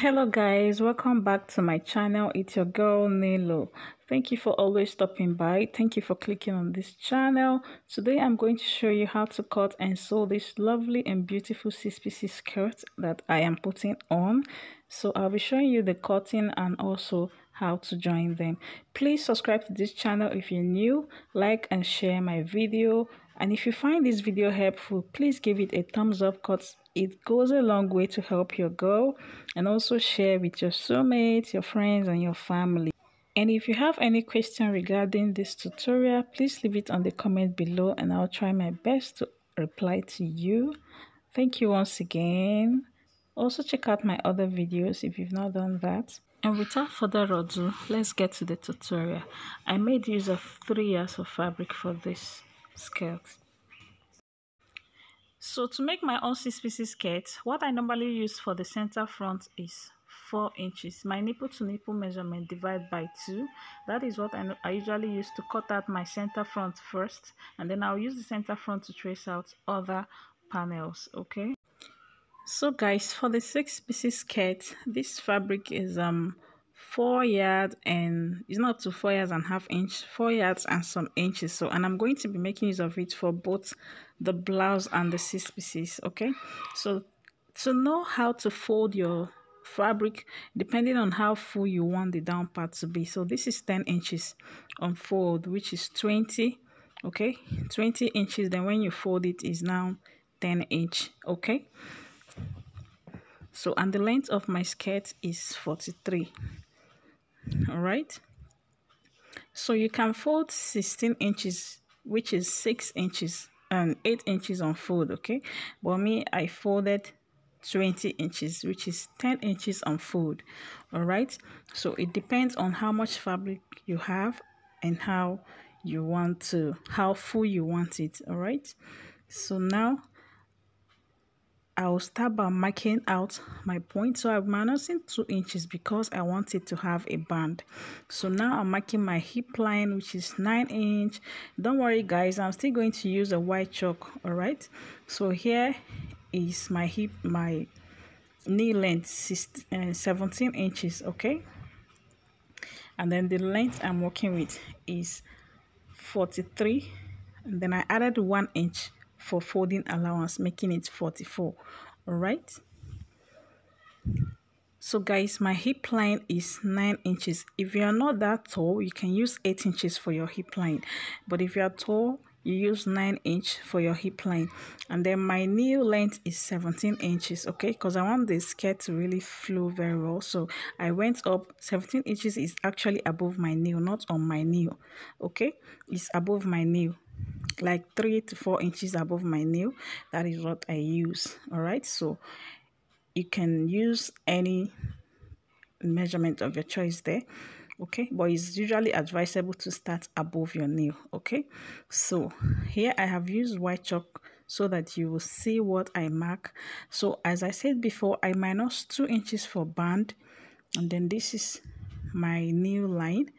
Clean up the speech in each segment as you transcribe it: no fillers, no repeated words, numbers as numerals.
Hello guys, welcome back to my channel. It's your girl Nelo. Thank you for always stopping by. Thank you for clicking on this channel. Today I'm going to show you how to cut and sew this lovely and beautiful 6-piece skirt that I am putting on. So I'll be showing you the cutting and also how to join them. Please subscribe to this channel if you're new, like and share my video. And if you find this video helpful, please give it a thumbs up because it goes a long way to help your girl, and also share with your soulmates, your friends and your family. And if you have any question regarding this tutorial, please leave it on the comment below and I'll try my best to reply to you. Thank you once again. Also check out my other videos if you've not done that. And without further ado, let's get to the tutorial. I made use of 3 yards of fabric for this skirt. So to make my own 6-piece skirt, what I normally use for the center front is 4 inches. My nipple to nipple measurement divide by 2. That is what I usually use to cut out my center front first, and then I'll use the center front to trace out other panels. Okay. So guys, for the 6-piece skirt, this fabric is 4 yards, and it's not to 4 yards and half inch, 4 yards and some inches. So, and I'm going to be making use of it for both the blouse and the 6 pieces. Okay, so to know how to fold your fabric depending on how full you want the down part to be. So this is 10 inches on fold, which is 20. Okay, 20 inches. Then when you fold it is now 10 inch. Okay. So, and the length of my skirt is 43. All right. So you can fold 16 inches, which is 6 inches and 8 inches on fold. Okay. But me, I folded 20 inches, which is 10 inches on fold. All right. So it depends on how much fabric you have and how you want to, how full you want it. All right. So now I'll start by marking out my point. So I'm minusing 2 inches because I want it to have a band. So now I'm marking my hip line, which is 9 inch. Don't worry guys, I'm still going to use a white chalk. All right. So here is my hip, my knee length, 17 inches. Okay. And then the length I'm working with is 43. And then I added 1 inch for folding allowance, making it 44. All right. So guys, my hip line is 9 inches. If you are not that tall, you can use 8 inches for your hip line, but if you are tall, you use 9 inch for your hip line. And then my knee length is 17 inches. Okay, because I want the skirt to really flow very well, so I went up. 17 inches is actually above my knee, not on my knee. Okay, it's above my knee, like 3 to 4 inches above my knee. That is what I use. All right, so you can use any measurement of your choice there. Okay, but it's usually advisable to start above your knee. Okay, so here I have used white chalk so that you will see what I mark. So as I said before, I minus 2 inches for band, and then this is my new line.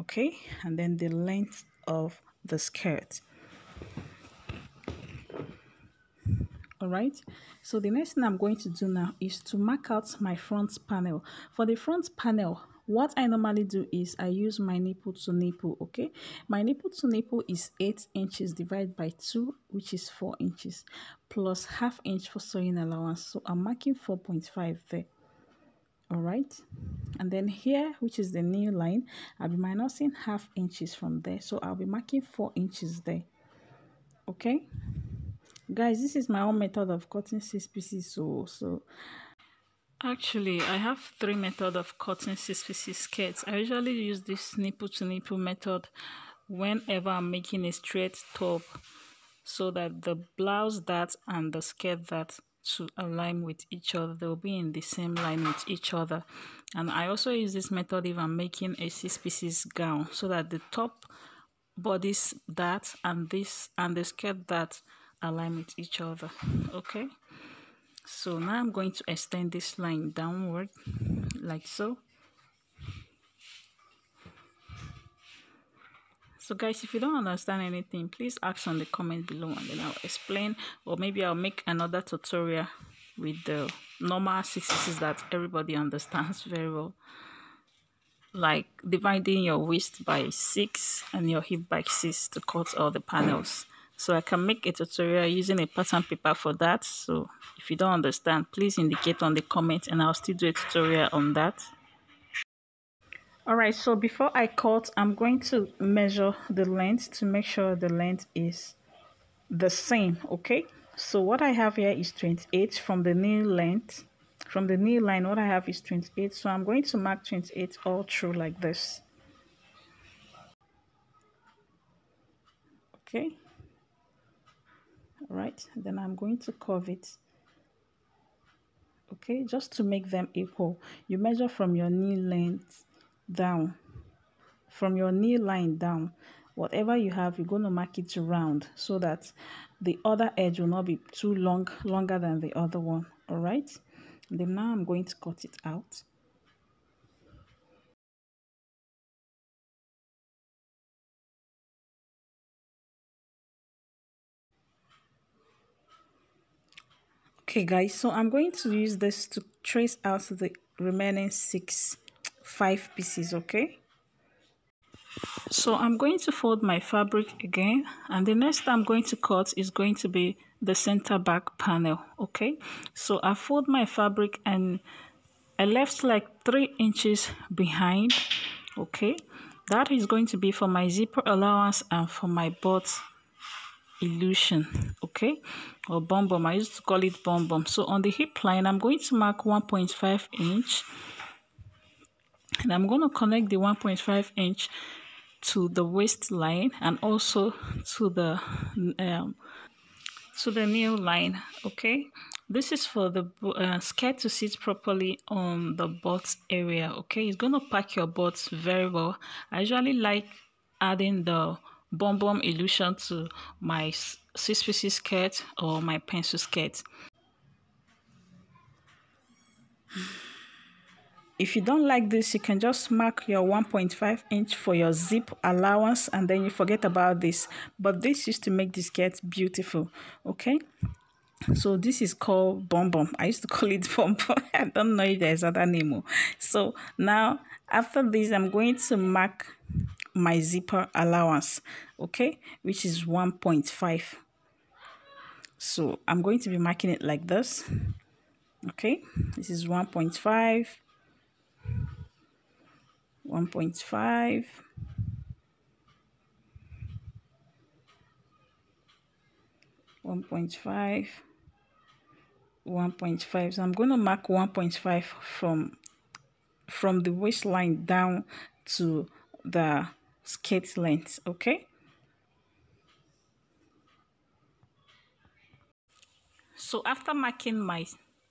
Okay, and then the length of the skirt. All right, so the next thing I'm going to do now is to mark out my front panel. For the front panel, what I normally do is I use my nipple to nipple. Okay, my nipple to nipple is 8 inches divided by 2, which is 4 inches, plus half inch for sewing allowance. So I'm marking 4.5 there. All right, and then here, which is the new line, I'll be minusing half inches from there, so I'll be marking 4 inches there. Okay guys, this is my own method of cutting 6 pieces. So actually I have 3 methods of cutting 6 pieces skirts. I usually use this nipple to nipple method whenever I'm making a straight top, so that the blouse dart and the skirt dart to align with each other, they'll be in the same line with each other. And I also use this method if I'm making a 6 pieces gown, so that the top bodice dart and this and the skirt dart align with each other. Okay, so now I'm going to extend this line downward like so. So guys, if you don't understand anything, please ask on the comment below and then I'll explain, or maybe I'll make another tutorial with the normal 6 pieces that everybody understands very well, like dividing your waist by 6 and your hip by 6 to cut all the panels. So I can make a tutorial using a pattern paper for that. So if you don't understand, please indicate on the comment and I'll still do a tutorial on that. Alright, so before I cut, I'm going to measure the length to make sure the length is the same. Okay, so what I have here is 28 from the knee length. From the knee line, what I have is 28. So I'm going to mark 28 all through like this. Okay. All right. Then I'm going to curve it. Okay, just to make them equal. You measure from your knee length down. From your knee line down. Whatever you have, you're going to mark it round so that the other edge will not be too longer than the other one. All right. And then now I'm going to cut it out. Okay guys, so I'm going to use this to trace out the remaining 5 pieces. Okay, so I'm going to fold my fabric again, and the next I'm going to cut is going to be the center back panel. Okay, so I fold my fabric and I left like 3 inches behind. Okay, that is going to be for my zipper allowance and for my butt illusion. Okay, or bum. I used to call it bum. So on the hip line, I'm going to mark 1.5 inch, and I'm going to connect the 1.5 inch to the waistline and also to the knee line. Okay, this is for the skirt to sit properly on the butt area. Okay, it's going to pack your butt very well. I usually like adding the bum illusion to my 6 pieces skirt or my pencil skirt. If you don't like this, you can just mark your 1.5 inch for your zip allowance and then you forget about this. But this used to make the skirt beautiful. Okay, so this is called bum. I used to call it bum. I don't know if there's other name. So now after this, I'm going to mark my zipper allowance, okay, which is 1.5. So I'm going to be marking it like this. Okay, this is 1.5, 1.5, 1.5, 1.5. So I'm going to mark 1.5 from the waistline down to the skirt length. Okay, so after marking my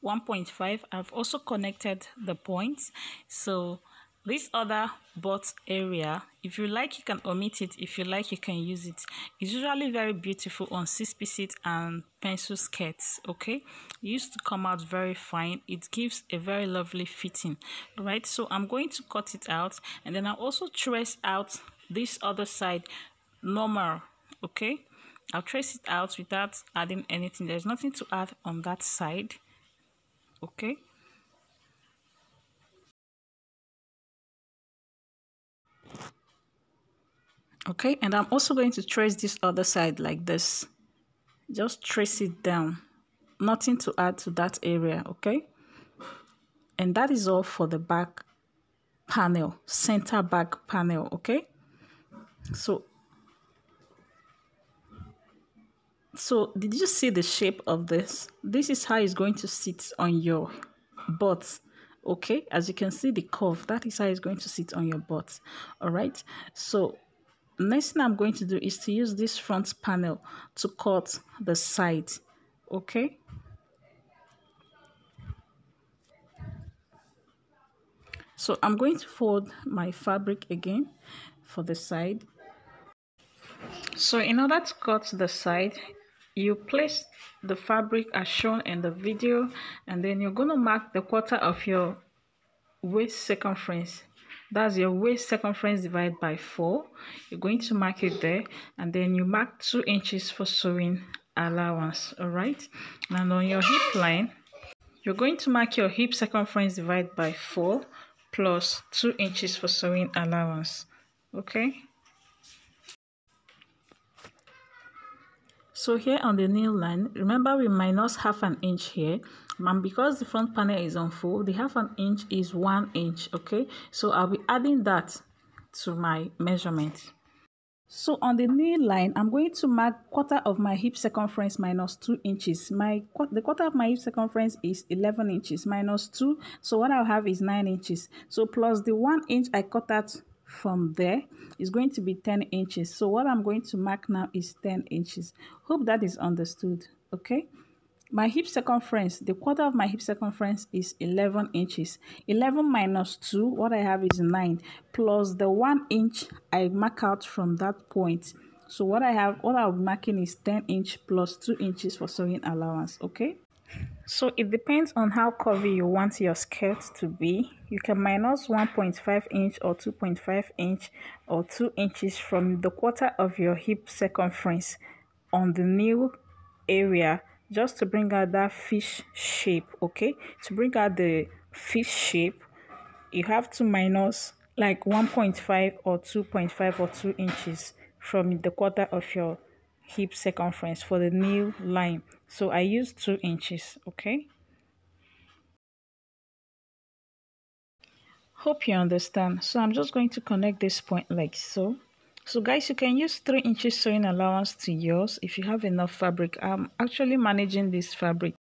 1.5, I've also connected the points. So this other butt area, if you like, you can omit it. If you like, you can use it. It's usually very beautiful on 6 pieces and pencil skirts. Okay, it used to come out very fine. It gives a very lovely fitting. Right, so I'm going to cut it out, and then I'll also trace out this other side normal. Okay, I'll trace it out without adding anything. There's nothing to add on that side. Okay, okay, and I'm also going to trace this other side like this. Just trace it down, nothing to add to that area. Okay, and that is all for the back panel, center back panel. Okay, so did you see the shape of this? This is how it's going to sit on your butt. Okay, as you can see the curve, that is how it's going to sit on your butt. All right, so next thing I'm going to do is to use this front panel to cut the side. Okay, so I'm going to fold my fabric again for the side. So in order to cut the side, you place the fabric as shown in the video, and then you're going to mark the quarter of your waist circumference. That's your waist circumference divided by 4. You're going to mark it there, and then you mark 2 inches for sewing allowance. All right, and on your hip line, You're going to mark your hip circumference divided by 4 plus 2 inches for sewing allowance. Okay. So here on the nail line, remember we minus half an inch here, and because the front panel is on full, the half an inch is 1 inch. Okay, so I'll be adding that to my measurement. So on the knee line, I'm going to mark quarter of my hip circumference minus 2 inches. The quarter of my hip circumference is 11 inches minus 2. So what I'll have is 9 inches. So plus the 1 inch I cut out from there is going to be 10 inches. So what I'm going to mark now is 10 inches. Hope that is understood. Okay. My hip circumference, the quarter of my hip circumference is 11 inches. 11 minus 2, what I have is 9, plus the 1 inch I mark out from that point. So what I'll be marking is 10 inch plus 2 inches for sewing allowance, okay? So it depends on how curvy you want your skirt to be. You can minus 1.5 inch or 2.5 inch or 2 inches from the quarter of your hip circumference on the new area, just to bring out that fish shape. Okay, to bring out the fish shape, you have to minus like 1.5 or 2.5 or 2 inches from the quarter of your hip circumference for the new line. So I use 2 inches. Okay, hope you understand. So I'm just going to connect this point like so. So guys, you can use 3 inches sewing allowance to yours if you have enough fabric. I'm actually managing this fabric.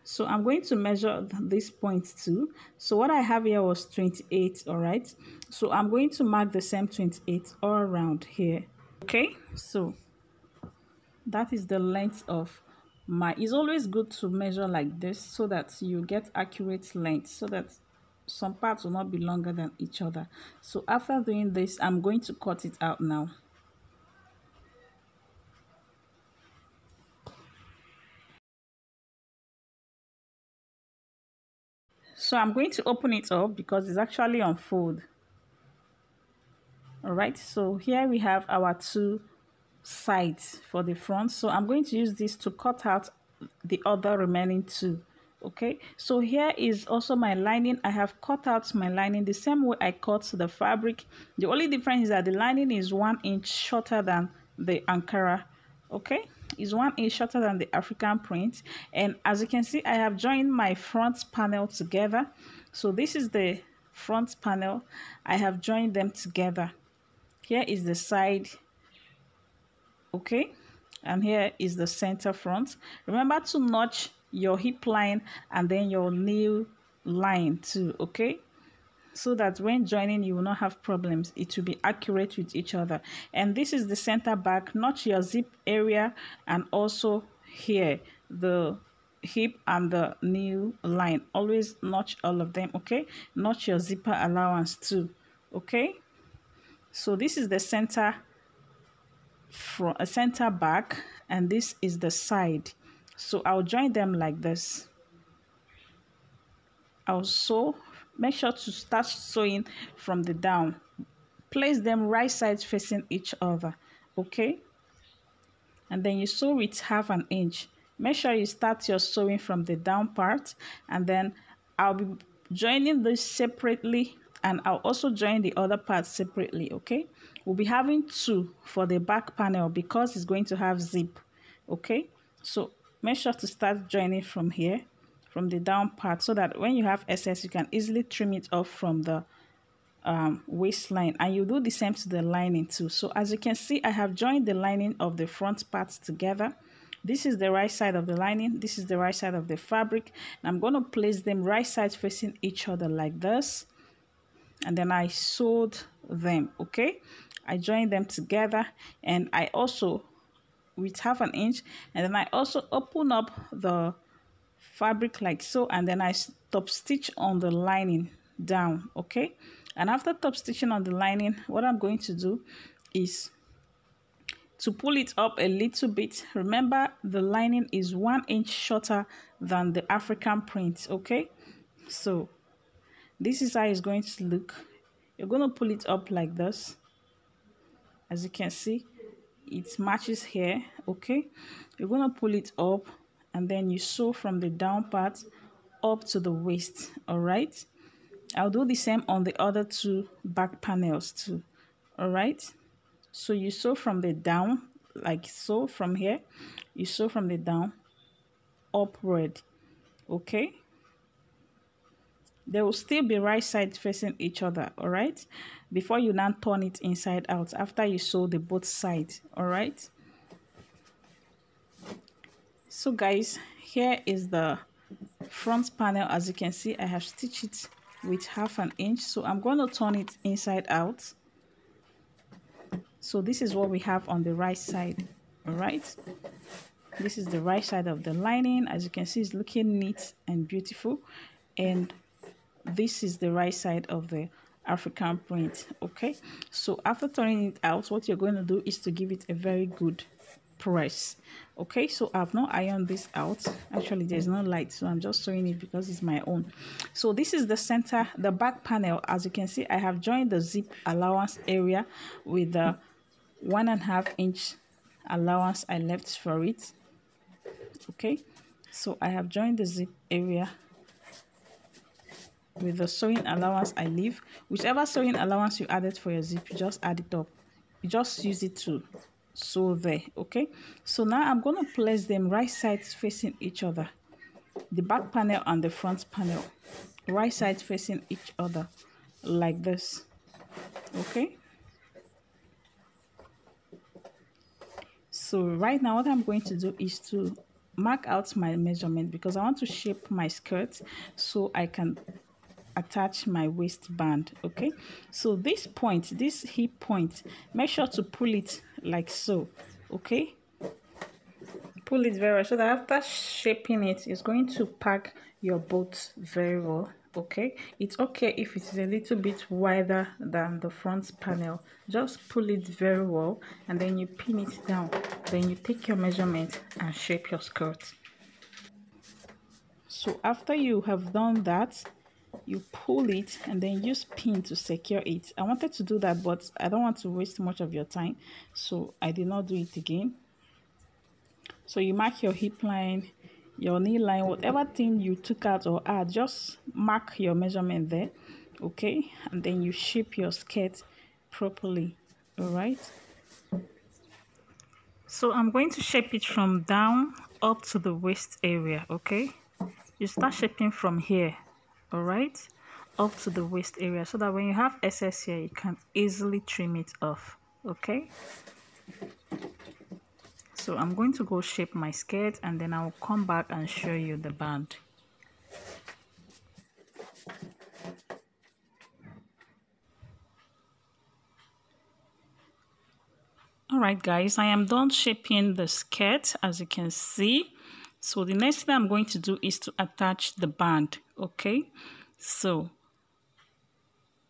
So I'm going to measure this point too. So what I have here was 28, all right? So I'm going to mark the same 28 all around here. Okay, so that is the length of it's always good to measure like this so that you get accurate length, so that some parts will not be longer than each other. So after doing this, I'm going to cut it out now. So I'm going to open it up because it's actually on fold. All right, so here we have our two sides for the front. So I'm going to use this to cut out the other remaining two. Okay, so here is also my lining. I have cut out my lining the same way I cut the fabric. The only difference is that the lining is 1 inch shorter than the Ankara. Okay, is 1 inch shorter than the African print. And as you can see, I have joined my front panel together. So this is the front panel. I have joined them together. Here is the side, okay, and here is the center front. Remember to notch your hip line and then your nail line too, okay, so that when joining you will not have problems. It will be accurate with each other. And this is the center back. Notch your zip area, and also here the hip and the nail line. Always notch all of them, okay. Notch your zipper allowance too, okay. So this is the center center back, and this is the side. So I'll join them like this. I'll sew. Make sure to start sewing from the down. Place them right sides facing each other, okay, and then you sew with half an inch. Make sure you start your sewing from the down part, and then I'll be joining this separately, and I'll also join the other part separately, okay. We'll be having 2 for the back panel because it's going to have zip, okay. So make sure to start joining from here, from the down part, so that when you have excess you can easily trim it off from the waistline. And you do the same to the lining too. So as you can see, I have joined the lining of the front parts together. This is the right side of the lining, this is the right side of the fabric, and I'm going to place them right sides facing each other like this, and then I sewed them, okay. I joined them together, and I also with half an inch, and then I also open up the fabric like so, and then I top stitch on the lining down, okay. And after top stitching on the lining, what I'm going to do is to pull it up a little bit. Remember, the lining is 1 inch shorter than the African print, okay. So this is how it's going to look You're going to pull it up like this. As you can see, it matches here. Okay, you're going to pull it up and then you sew from the down part up to the waist. All right, I'll do the same on the other two back panels too. All right, so you sew from the down, like so. From here you sew from the down upward. Okay, they will still be right side facing each other. All right, before you now turn it inside out after you sew the both sides. All right, so guys, here is the front panel. As you can see, I have stitched it with 1/2 inch, so I'm going to turn it inside out. So this is what we have on the right side. All right, this is the right side of the lining. As you can see, it's looking neat and beautiful, and this is the right side of the African print. Okay, so after turning it out, what you're going to do is to give it a very good press. Okay, so I've not ironed this out. Actually, there's no light, so I'm just showing it because it's my own. So this is the center, the back panel. As you can see, I have joined the zip allowance area with the 1.5 inch allowance I left for it. Okay, so I have joined the zip area with the sewing allowance I leave. Whichever sewing allowance you added for your zip, you just add it up. You just use it to sew there. Okay, so now I'm going to place them right sides facing each other, the back panel and the front panel right sides facing each other like this. Okay, so right now what I'm going to do is to mark out my measurement because I want to shape my skirt so I can attach my waistband. Okay, so this point, this hip point, make sure to pull it like so. Okay, pull it very well so that after shaping it, it's going to pack your boat very well. Okay, it's okay if it's a little bit wider than the front panel. Just pull it very well and then you pin it down. Then you take your measurement and shape your skirt. So after you have done that, you pull it and then use pin to secure it. I wanted to do that, but I don't want to waste much of your time, so I did not do it again. So you mark your hip line, your knee line, whatever thing you took out or add, just mark your measurement there. Okay, and then you shape your skirt properly. All right, so I'm going to shape it from down up to the waist area. Okay, you start shaping from here, all right, up to the waist area so that when you have excess here, you can easily trim it off. Okay, so I'm going to go shape my skirt and then I'll come back and show you the band. All right guys, I am done shaping the skirt, as you can see. So the next thing I'm going to do is to attach the band. Okay, so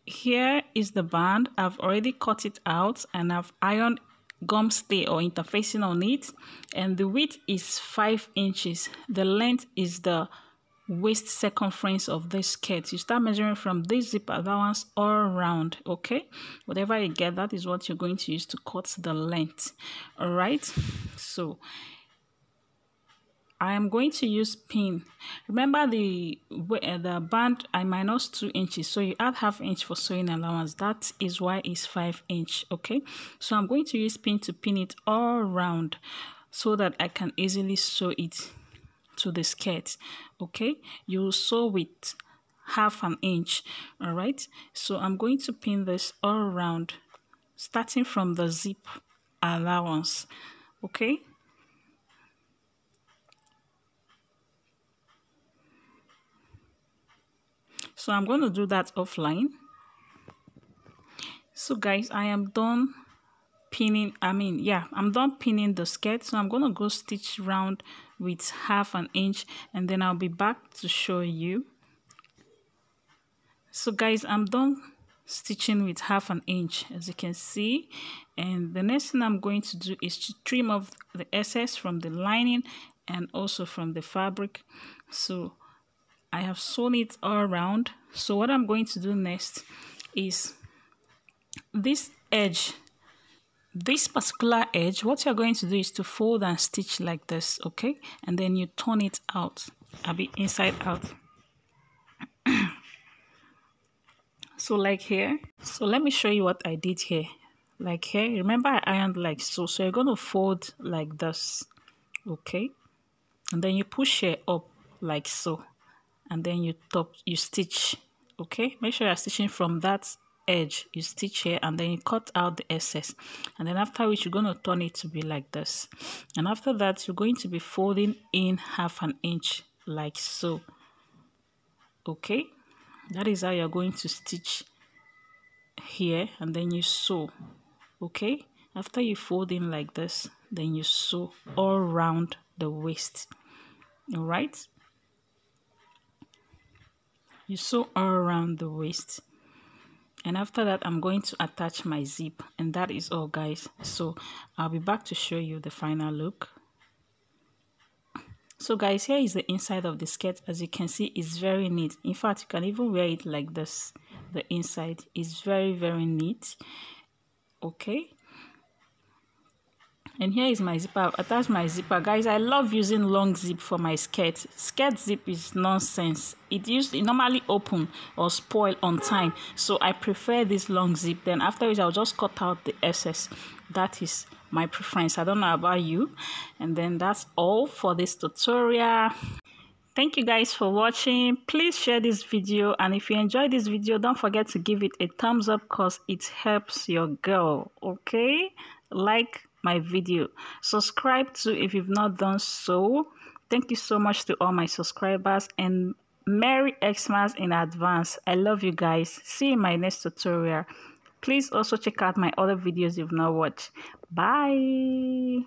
here is the band. I've already cut it out and I've ironed gum stay or interfacing on it, and the width is 5 inches. The length is the waist circumference of this skirt. You start measuring from this zip allowance all around. Okay, whatever you get, that is what you're going to use to cut the length. All right, so I am going to use pin. Remember the band I minus 2 inches, so you add 1/2 inch for sewing allowance. That is why it's 5 inch. Okay, so I'm going to use pin to pin it all around so that I can easily sew it to the skirt. Okay, you sew with 1/2 inch. All right, so I'm going to pin this all around starting from the zip allowance. Okay, so I'm going to do that offline. So guys, I am done pinning. I'm done pinning the skirt, so I'm going to go stitch round with 1/2 inch and then I'll be back to show you. So guys, I'm done stitching with 1/2 inch, as you can see, and the next thing I'm going to do is to trim off the excess from the lining and also from the fabric. So I have sewn it all around. So what I'm going to do next is this edge, this particular edge, what you're going to do is to fold and stitch like this, okay? And then you turn it out, I'll be inside out. So like here, so let me show you what I did here. Like here, remember I ironed like so, so you're going to fold like this, okay? And then you push it up like so, and then you stitch, okay? Make sure you're stitching from that edge. You stitch here and then you cut out the excess, and then after which you're going to turn it to be like this, and after that you're going to be folding in 1/2 inch like so, okay? That is how you're going to stitch here, and then you sew, okay? After you fold in like this, then you sew all around the waist. All right, you sew all around the waist, and after that I'm going to attach my zip, and that is all, guys. So I'll be back to show you the final look. So guys, here is the inside of the skirt. As you can see, it's very neat. In fact, you can even wear it like this. The inside is very, very neat, okay? And here is my zipper. I've attached my zipper. Guys, I love using long zip for my skirt. Skirt zip is nonsense. It normally open or spoil on time. So I prefer this long zip. Then after which I'll just cut out the excess. That is my preference. I don't know about you. And then that's all for this tutorial. Thank you guys for watching. Please share this video, and if you enjoyed this video, don't forget to give it a thumbs up because it helps your girl, okay? Like my video, subscribe too if you've not done so. Thank you so much to all my subscribers, and Merry Xmas in advance. I love you guys. See you in my next tutorial. Please also check out my other videos you've not watched. Bye.